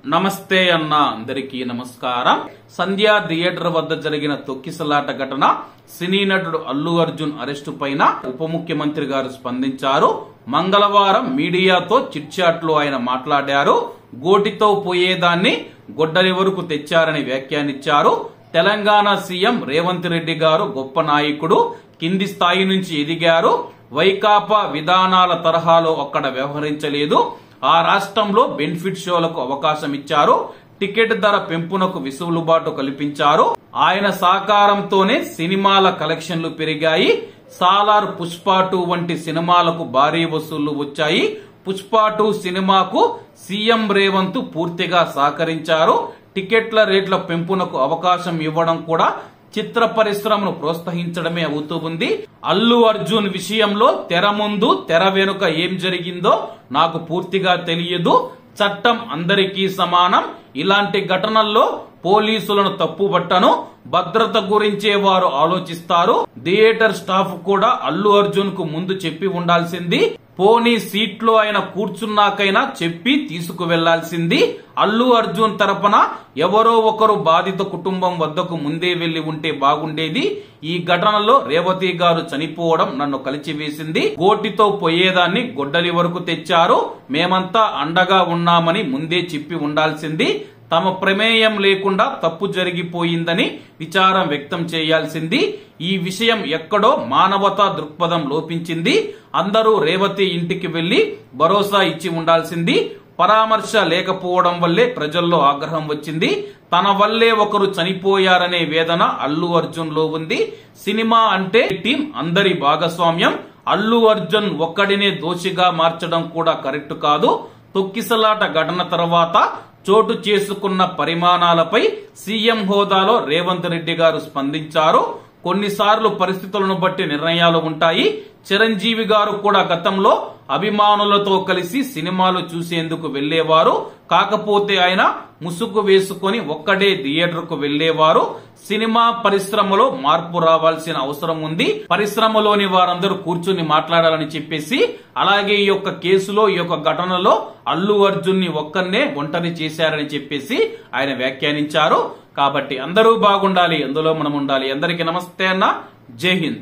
నమస్తే అన్న అందరికీ నమస్కారం. సంధ్యా థియేటర్ వద్ద జరిగిన తొక్కిసలాట ఘటన, సినీ నటుడు అల్లు అర్జున్ అరెస్టు పైన ఉప ముఖ్యమంత్రి గారు స్పందించారు. మంగళవారం మీడియాతో చిట్ చాట్ లో ఆయన మాట్లాడారు. గోటితో పోయేదాన్ని గొడ్డలి వరకు తెచ్చారని వ్యాఖ్యానించారు. తెలంగాణ సీఎం రేవంత్ రెడ్డి గారు గొప్ప నాయకుడు, కింది స్థాయి నుంచి ఎదిగారు. వైకాపా విధానాల తరహాలో అక్కడ వ్యవహరించలేదు. ఆ రాష్ట్రంలో బెనిఫిట్ షోలకు అవకాశం ఇచ్చారు. టికెట్ ధర పెంపునకు విసులుబాటు కల్పించారు. ఆయన సహకారంతోనే సినిమాల కలెక్షన్లు పెరిగాయి. సాలార్, పుష్ప 2 వంటి సినిమాలకు భారీ వసూళ్లు వచ్చాయి. పుష్ప 2 సినిమాకు సీఎం రేవంత్ పూర్తిగా సహకరించారు. టికెట్ల రేట్ల పెంపునకు అవకాశం ఇవ్వడం కూడా చిత్ర పరిశ్రమను ప్రోత్సహించడమే అవుతూ ఉంది. అల్లు అర్జున్ విషయంలో తెర ముందు తెర వెనుక ఏం జరిగిందో నాకు పూర్తిగా తెలియదు. చట్టం అందరికీ సమానం. ఇలాంటి ఘటనల్లో పోలీసులను తప్పుబట్టను. భద్రత గురించే వారు ఆలోచిస్తారు. థియేటర్ స్టాఫ్ కూడా అల్లు అర్జున్ కు ముందు చెప్పి ఉండాల్సింది. పోనీ సీట్లో ఆయన కూర్చున్నాకైనా చెప్పి తీసుకువెళ్లాల్సింది. అల్లు అర్జున్ తరపున ఎవరో ఒకరు బాధిత కుటుంబం వద్దకు ముందే వెళ్లి ఉంటే బాగుండేది. ఈ ఘటనలో రేవతి గారు చనిపోవడం నన్ను కలిచివేసింది. గోటితో పోయేదాన్ని గొడ్డలి వరకు తెచ్చారు. మేమంతా అండగా ఉన్నామని ముందే చెప్పి ఉండాల్సింది. తమ ప్రమేయం లేకుండా తప్పు జరిగిపోయిందని విచారం వ్యక్తం చేయాల్సింది. ఈ విషయం ఎక్కడో మానవతా దృక్పథం లోపించింది. అందరూ రేవతి ఇంటికి వెళ్లి భరోసా ఇచ్చి ఉండాల్సింది. పరామర్శ లేకపోవడం వల్లే ప్రజల్లో ఆగ్రహం వచ్చింది. తన వల్లే ఒకరు చనిపోయారనే వేదన అల్లు అర్జున్ లో ఉంది. సినిమా అంటే టీం అందరి భాగస్వామ్యం. అల్లు అర్జున్ ఒక్కడినే దోషిగా మార్చడం కూడా కరెక్ట్ కాదు. తొక్కిసలాట ఘటన తర్వాత చోటు చేసుకున్న పరిమాణాలపై సీఎం హోదాలో రేవంత్ రెడ్డి గారు స్పందించారు. కొన్నిసార్లు పరిస్థితులను బట్టి నిర్ణయాలు ఉంటాయి. చిరంజీవి గారు కూడా గతంలో అభిమానులతో కలిసి సినిమాలు చూసేందుకు వెళ్లేవారు. కాకపోతే ఆయన ముసుగు వేసుకుని ఒక్కడే థియేటర్ కు వెళ్లేవారు. సినిమా పరిశ్రమలో మార్పు రావాల్సిన అవసరం ఉంది. పరిశ్రమలోని వారందరూ కూర్చుని మాట్లాడాలని చెప్పేసి, అలాగే ఈ యొక్క కేసులో, ఈ యొక్క ఘటనలో అల్లు అర్జున్ ని ఒక్కరినే ఒంటరి చేశారని చెప్పేసి ఆయన వ్యాఖ్యానించారు. కాబట్టి అందరూ బాగుండాలి, అందులో మనం ఉండాలి. అందరికీ నమస్తే అన్న. జై హింద్.